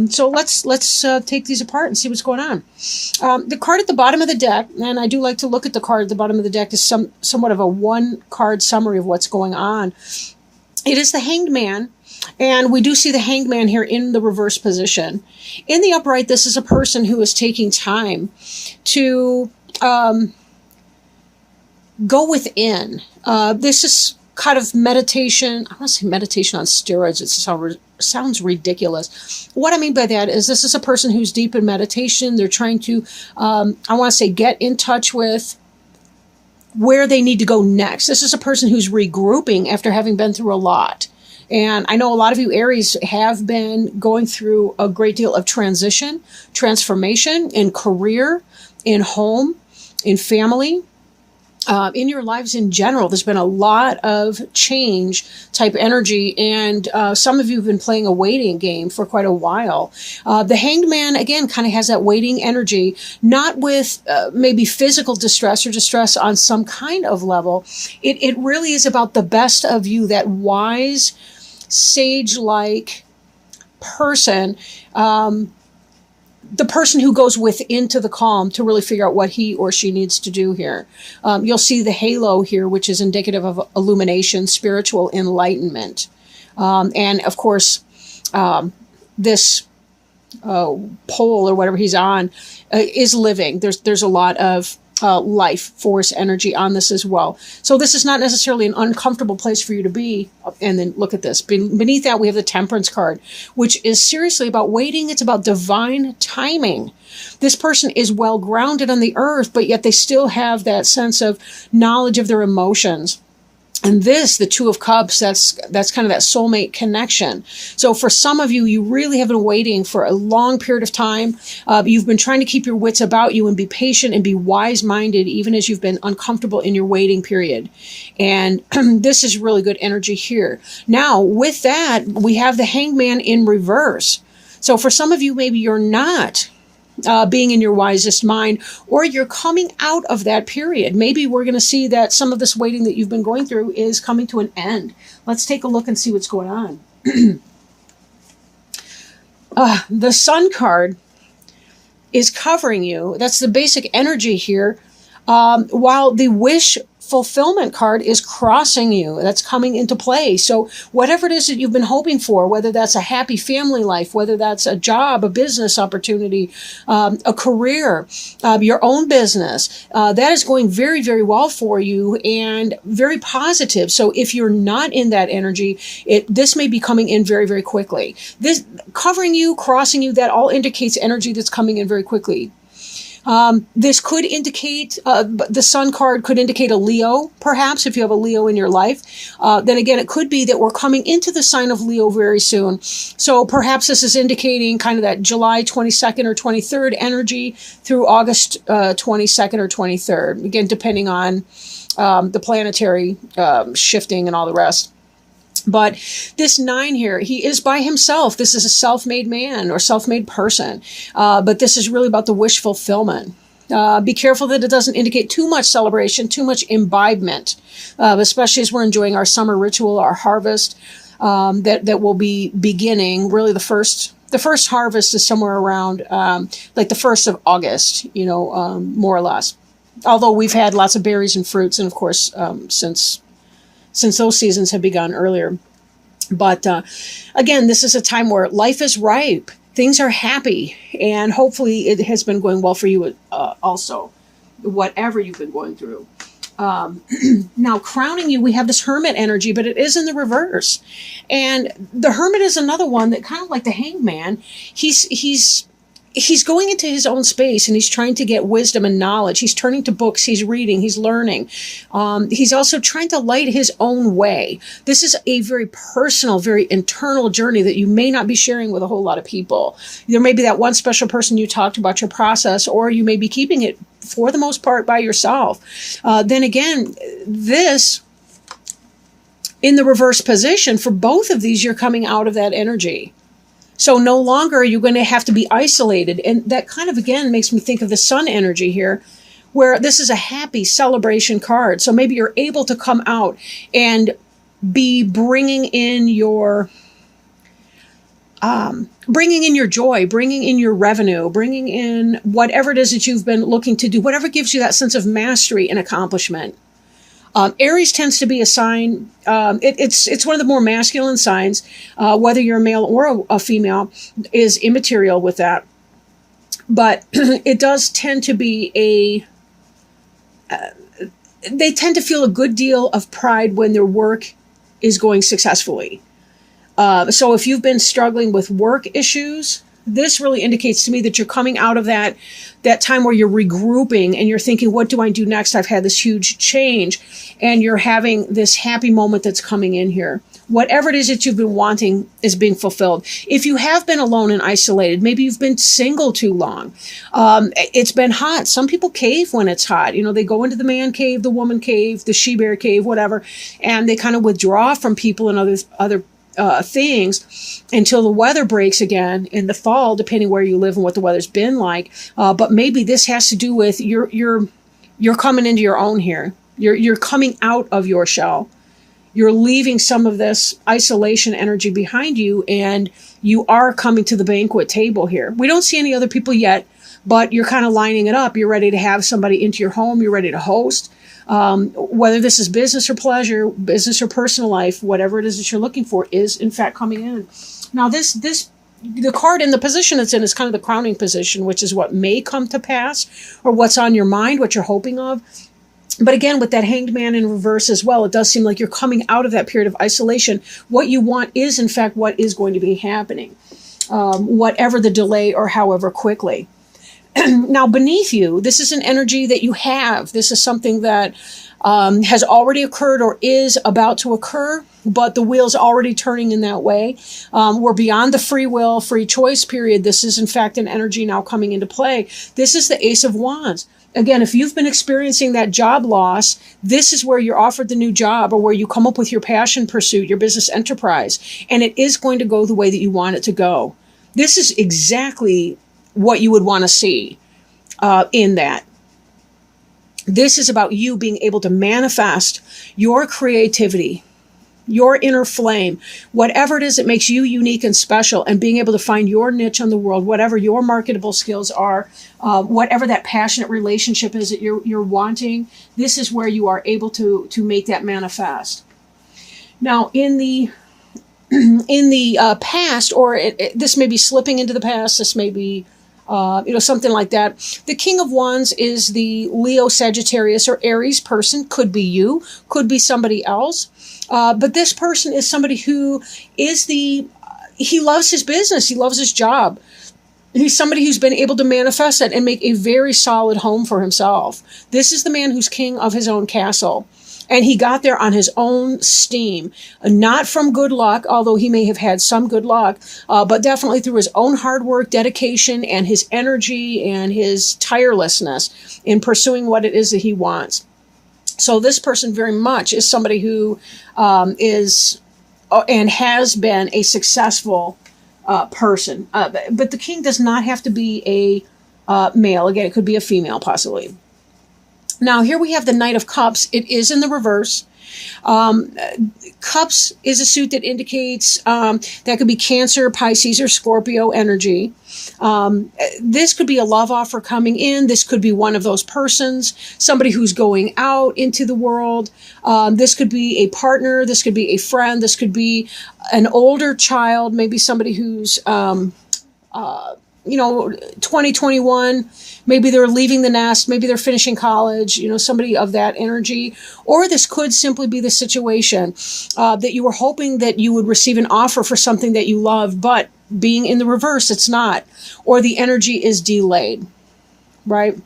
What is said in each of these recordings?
So let's take these apart and see what's going on. The card at the bottom of the deck, and I do like to look at the card at the bottom of the deck, is somewhat of a one-card summary of what's going on. It is the Hanged Man, and we do see the Hanged Man here in the reverse position. In the upright, this is a person who is taking time to go within. This is kind of meditation. I want to say meditation on steroids. It sounds ridiculous. What I mean by that is this is a person who's deep in meditation. They're trying to, I want to say, get in touch with where they need to go next. This is a person who's regrouping after having been through a lot. And I know a lot of you Aries have been going through a great deal of transition, transformation in career, in home, in family. In your lives in general, there's been a lot of change type energy, and some of you have been playing a waiting game for quite a while. The Hanged Man, again, kind of has that waiting energy, not with maybe physical distress or distress on some kind of level. It really is about the best of you, that wise, sage-like person, the person who goes into the calm to really figure out what he or she needs to do here. You'll see the halo here, which is indicative of illumination, spiritual enlightenment. And of course, this pole or whatever he's on is living. There's a lot of life force energy on this as well. So this is not necessarily an uncomfortable place for you to be. And then look at this. Beneath that, we have the Temperance card, which is seriously about waiting. It's about divine timing. This person is well grounded on the earth, but yet they still have that sense of knowledge of their emotions. And this, the Two of Cups, that's kind of that soulmate connection. So for some of you, you really have been waiting for a long period of time. You've been trying to keep your wits about you and be patient and be wise-minded, even as you've been uncomfortable in your waiting period. And this is really good energy here. Now, with that, we have the Hanged Man in reverse. So for some of you, maybe you're not being in your wisest mind, or you're coming out of that period. Maybe we're going to see that some of this waiting that you've been going through is coming to an end. Let's take a look and see what's going on. The Sun card is covering you. That's the basic energy here. While the Wish Fulfillment card is crossing you. That's coming into play. So whatever it is that you've been hoping for, whether that's a happy family life, whether that's a job, a business opportunity, a career, your own business, that is going very, very well for you and very positive. So if you're not in that energy, this may be coming in very, very quickly. This covering you, crossing you, that all indicates energy that's coming in very quickly. This could indicate, the Sun card could indicate a Leo, perhaps, if you have a Leo in your life. Then again, it could be that we're coming into the sign of Leo very soon. So perhaps this is indicating kind of that July 22nd or 23rd energy through August 22nd or 23rd. Again, depending on the planetary shifting and all the rest. But this 9 here, he is by himself. This is a self-made man or self-made person. But this is really about the wish fulfillment. Be careful that it doesn't indicate too much celebration, too much imbibement, especially as we're enjoying our summer ritual, our harvest that will be beginning. Really, the first harvest is somewhere around like the 1st of August, more or less. Although we've had lots of berries and fruits, and of course, since those seasons have begun earlier. But again, this is a time where life is ripe. Things are happy. And hopefully it has been going well for you also, whatever you've been going through. Now, crowning you, we have this Hermit energy, but it is in the reverse. And the Hermit is another one that, kind of like the Hanged Man, he's going into his own space and he's trying to get wisdom and knowledge. He's turning to books, he's reading, he's learning. He's also trying to light his own way. This is a very personal, very internal journey that you may not be sharing with a whole lot of people. There may be that one special person you talked about your process, or you may be keeping it for the most part by yourself. Then again, this in the reverse position, for both of these, you're coming out of that energy. So no longer are you going to have to be isolated. And that kind of, again, makes me think of the Sun energy here, where this is a happy celebration card. So maybe you're able to come out and be bringing in your bringing in your joy, bringing in your revenue, bringing in whatever it is that you've been looking to do, whatever gives you that sense of mastery and accomplishment. Aries tends to be a sign, it's one of the more masculine signs, whether you're a male or a female is immaterial with that. But it does tend to be they tend to feel a good deal of pride when their work is going successfully. So if you've been struggling with work issues, this really indicates to me that you're coming out of that time where you're regrouping and you're thinking, what do I do next? I've had this huge change, and you're having this happy moment that's coming in here. Whatever it is that you've been wanting is being fulfilled. If you have been alone and isolated, maybe you've been single too long. It's been hot. Some people cave when it's hot. They go into the man cave, the woman cave, the she-bear cave, whatever, and they kind of withdraw from people and other things until the weather breaks again in the fall, depending where you live and what the weather's been like. But maybe this has to do with you're coming into your own here. You're coming out of your shell. You're leaving some of this isolation energy behind you, and you are coming to the banquet table here. We don't see any other people yet, but you're kind of lining it up. You're ready to have somebody into your home. You're ready to host. Whether this is business or pleasure, business or personal life, whatever it is that you're looking for is in fact coming in. Now the card in the position it's in is kind of the crowning position, which is what may come to pass or what's on your mind, what you're hoping of. But again, with that Hanged Man in reverse as well, it does seem like you're coming out of that period of isolation. What you want is in fact what is going to be happening, whatever the delay or however quickly. Now, beneath you, this is an energy that you have. This is something that has already occurred or is about to occur, but the wheel's already turning in that way. We're beyond the free will, free choice period. This is, in fact, an energy now coming into play. This is the Ace of Wands. Again, if you've been experiencing that job loss, this is where you're offered the new job or where you come up with your passion pursuit, your business enterprise, and it is going to go the way that you want it to go. This is exactly what you would want to see in that. This is about you being able to manifest your creativity, your inner flame, whatever it is that makes you unique and special, and being able to find your niche on the world, whatever your marketable skills are, whatever that passionate relationship is that you're wanting. This is where you are able to make that manifest. Now, in the past, or this may be slipping into the past, this may be something like that. The King of Wands is the Leo, Sagittarius, or Aries person. Could be you, could be somebody else. But this person is somebody who is he loves his business. He loves his job. He's somebody who's been able to manifest it and make a very solid home for himself. This is the man who's king of his own castle. And he got there on his own steam, not from good luck, although he may have had some good luck, but definitely through his own hard work, dedication, and his energy and his tirelessness in pursuing what it is that he wants. So this person very much is somebody who is and has been a successful person. But the king does not have to be a male. Again, it could be a female possibly. Now, here we have the Knight of Cups. It is in the reverse. Cups is a suit that indicates that could be Cancer, Pisces, or Scorpio energy. This could be a love offer coming in. This could be one of those persons, somebody who's going out into the world. This could be a partner. This could be a friend. This could be an older child, maybe somebody who's 2021, maybe they're leaving the nest, maybe they're finishing college, somebody of that energy. Or this could simply be the situation that you were hoping that you would receive an offer for something that you love, but being in the reverse, it's not. Or the energy is delayed, right?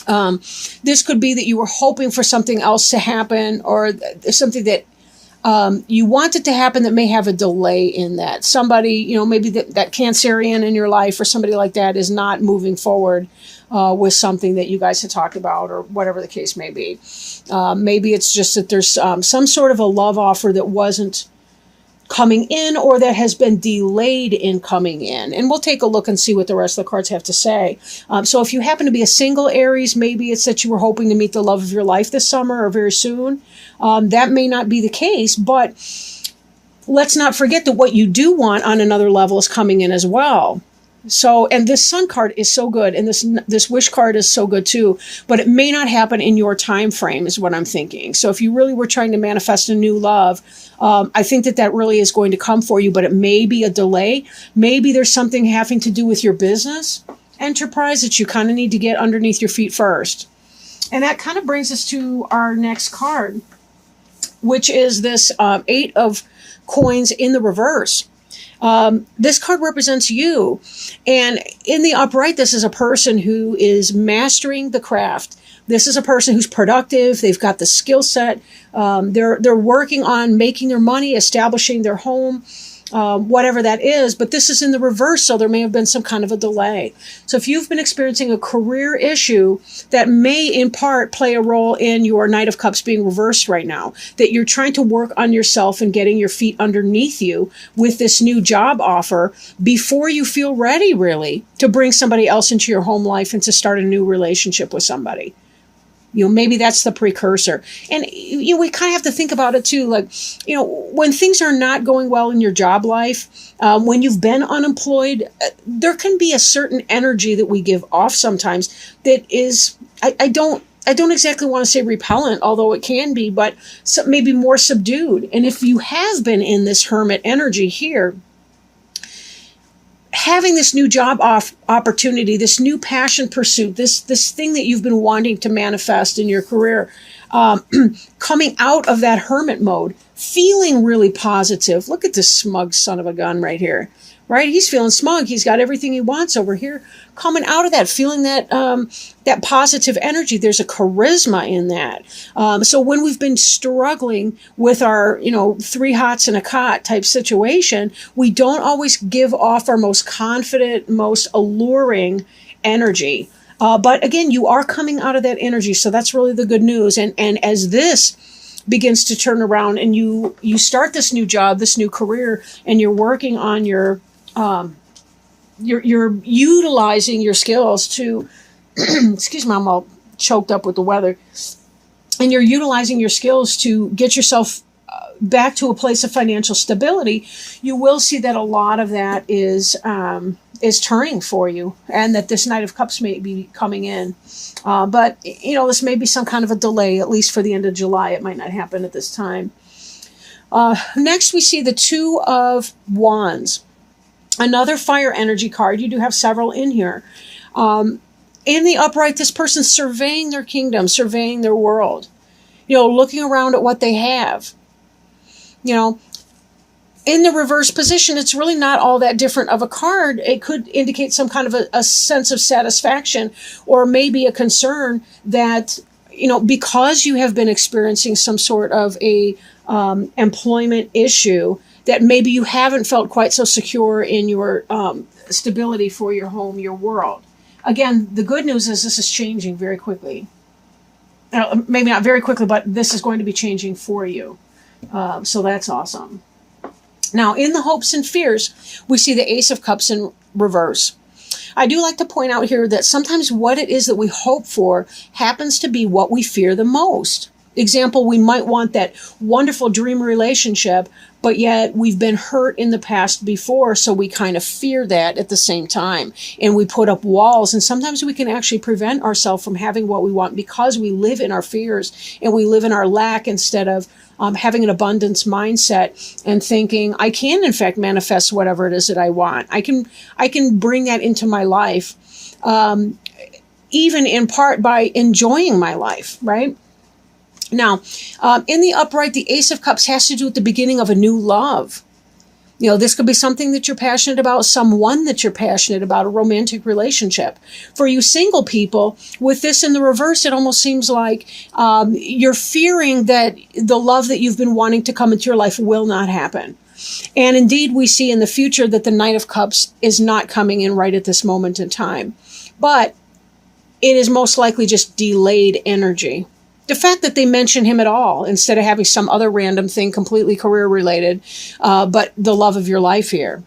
This could be that you were hoping for something else to happen, or something that you want it to happen that may have a delay in that. Somebody, maybe that Cancerian in your life or somebody like that is not moving forward with something that you guys had talked about, or whatever the case may be. Maybe it's just that there's some sort of a love offer that wasn't coming in, or that has been delayed in coming in. And we'll take a look and see what the rest of the cards have to say. So if you happen to be a single Aries, maybe it's that you were hoping to meet the love of your life this summer or very soon. That may not be the case, but let's not forget that what you do want on another level is coming in as well. So, and this Sun card is so good, and this Wish card is so good too, but it may not happen in your time frame is what I'm thinking. So if you really were trying to manifest a new love, I think that really is going to come for you, but it may be a delay. Maybe there's something having to do with your business enterprise that you kind of need to get underneath your feet first. And that kind of brings us to our next card, which is this 8 of coins in the reverse. This card represents you. And in the upright, this is a person who is mastering the craft. This is a person who's productive. They've got the skill set. They're working on making their money, establishing their home, whatever that is. But this is in the reverse, so there may have been some kind of a delay. So if you've been experiencing a career issue that may in part play a role in your Knight of Cups being reversed right now, that you're trying to work on yourself and getting your feet underneath you with this new job offer before you feel ready really to bring somebody else into your home life and to start a new relationship with somebody. Maybe that's the precursor. And, we kind of have to think about it too. Like, when things are not going well in your job life, when you've been unemployed, there can be a certain energy that we give off sometimes that is, I don't exactly want to say repellent, although it can be, but maybe more subdued. And if you have been in this hermit energy here, having this new job opportunity, this new passion pursuit, this thing that you've been wanting to manifest in your career, coming out of that hermit mode, feeling really positive. Look at this smug son of a gun right here, right? He's feeling smug. He's got everything he wants over here. Coming out of that, feeling that that positive energy. There's a charisma in that. So when we've been struggling with our, 3 hots and a cot type situation, we don't always give off our most confident, most alluring energy. But again, you are coming out of that energy. So that's really the good news. And as this begins to turn around and you start this new job, this new career, and you're working on you're utilizing your skills to, excuse me, I'm all choked up with the weather, and you're utilizing your skills to get yourself back to a place of financial stability, you will see that a lot of that is turning for you, and that this Knight of Cups may be coming in. But, this may be some kind of a delay, at least for the end of July. It might not happen at this time. Next, we see the 2 of Wands. Another fire energy card. You do have several in here. In the upright, this person's surveying their kingdom, surveying their world, looking around at what they have. In the reverse position, it's really not all that different of a card. It could indicate some kind of a sense of satisfaction, or maybe a concern that, because you have been experiencing some sort of a employment issue, that maybe you haven't felt quite so secure in your stability for your home, your world. Again, the good news is this is changing very quickly. Maybe not very quickly, but this is going to be changing for you. So that's awesome. Now, in the hopes and fears, we see the Ace of Cups in reverse. I do like to point out here that sometimes what it is that we hope for happens to be what we fear the most. Example, we might want that wonderful dream relationship, but yet we've been hurt in the past before, so we kind of fear that at the same time. And we put up walls, and sometimes we can actually prevent ourselves from having what we want because we live in our fears and we live in our lack instead of having an abundance mindset and thinking, I can in fact manifest whatever it is that I want. I can bring that into my life, even in part by enjoying my life, right? Now, in the upright, the Ace of Cups has to do with the beginning of a new love. This could be something that you're passionate about, someone that you're passionate about, a romantic relationship. For you single people, with this in the reverse, it almost seems like you're fearing that the love that you've been wanting to come into your life will not happen. And indeed, we see in the future that the Knight of Cups is not coming in right at this moment in time. But it is most likely just delayed energy. The fact that they mention him at all, instead of having some other random thing completely career related, but the love of your life here.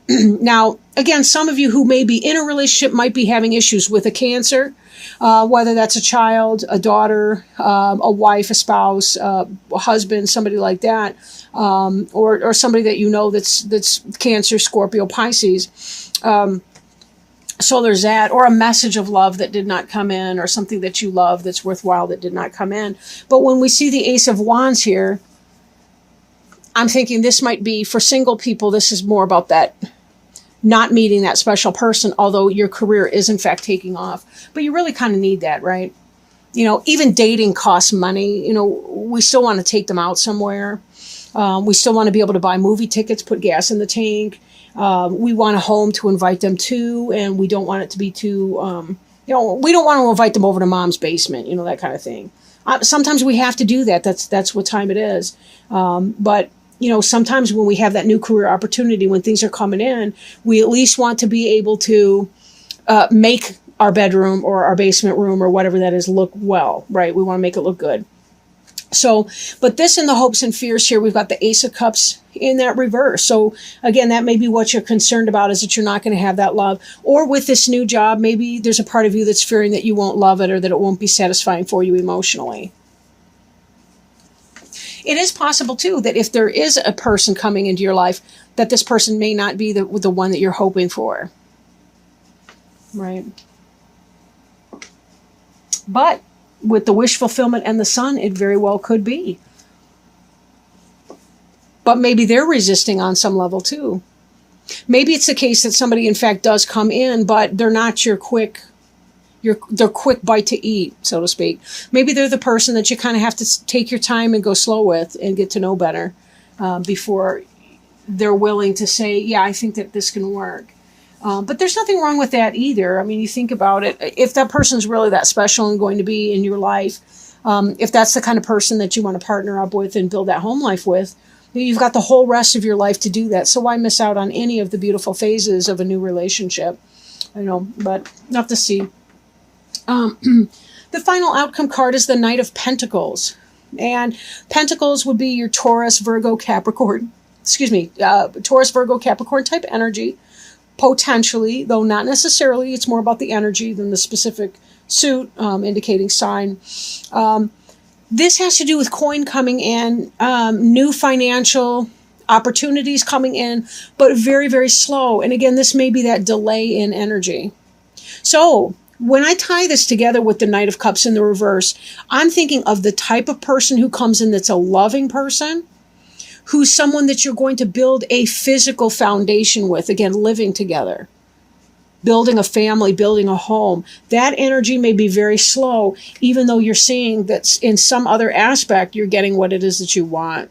Now, again, some of you who may be in a relationship might be having issues with a Cancer, whether that's a child, a daughter, a wife, a spouse, a husband, somebody like that, or somebody that you know that's Cancer, Scorpio, Pisces. So there's that, or a message of love that did not come in, or something that you love that's worthwhile that did not come in. But when we see the Ace of Wands here, I'm thinking this might be, for single people, this is more about that not meeting that special person, although your career is in fact taking off. But you really kind of need that, right? You know, even dating costs money. You know, we still want to take them out somewhere. We still want to be able to buy movie tickets, put gas in the tank. We want a home to invite them to, and we don't want it to be too, we don't want to invite them over to mom's basement, that kind of thing. Sometimes we have to do that. That's what time it is. But sometimes when we have that new career opportunity, when things are coming in, we at least want to be able to make our bedroom or our basement room or whatever that is look well, right? We want to make it look good. So, but this in the hopes and fears here, we've got the Ace of Cups in that reverse. So again, that may be what you're concerned about, is that you're not going to have that love. Or with this new job, maybe there's a part of you that's fearing that you won't love it, or that it won't be satisfying for you emotionally. It is possible too that if there is a person coming into your life, that this person may not be the one that you're hoping for. Right? But with the wish fulfillment and the Sun, it very well could be. But maybe they're resisting on some level too. Maybe it's the case that somebody in fact does come in, but they're not their quick bite to eat, so to speak. Maybe they're the person that you kind of have to take your time and go slow with and get to know better before they're willing to say, yeah, I think that this can work. But there's nothing wrong with that either. I mean, you think about it. If that person's really that special and going to be in your life, if that's the kind of person that you want to partner up with and build that home life with, you've got the whole rest of your life to do that. So why miss out on any of the beautiful phases of a new relationship? But we'll have to see. The final outcome card is the Knight of Pentacles. And Pentacles would be your Taurus, Virgo, Capricorn. Taurus, Virgo, Capricorn type energy. Potentially, though not necessarily. It's more about the energy than the specific suit indicating sign. This has to do with coin coming in, new financial opportunities coming in, but very, very slow. And again, this may be that delay in energy. So when I tie this together with the Knight of Cups in the reverse, I'm thinking of the type of person who comes in that's a loving person, who's someone that you're going to build a physical foundation with, again, living together, building a family, building a home. That energy may be very slow, even though you're seeing that in some other aspect, you're getting what it is that you want.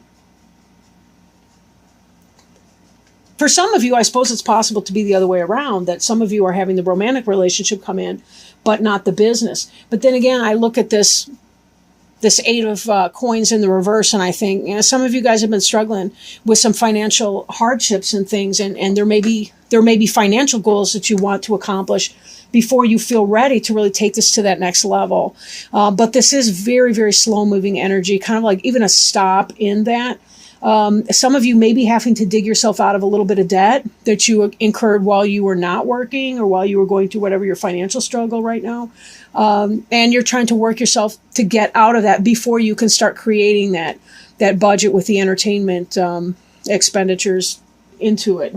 For some of you, I suppose it's possible to be the other way around, that some of you are having the romantic relationship come in, but not the business. But then again, I look at this Eight of Coins in the reverse, and I think, some of you guys have been struggling with some financial hardships and things, and there may be financial goals that you want to accomplish before you feel ready to really take this to that next level. But this is very, very slow-moving energy, kind of like even a stop in that. Some of you may be having to dig yourself out of a little bit of debt that you incurred while you were not working, or while you were going through whatever your financial struggle right now. And you're trying to work yourself to get out of that before you can start creating that budget with the entertainment expenditures into it.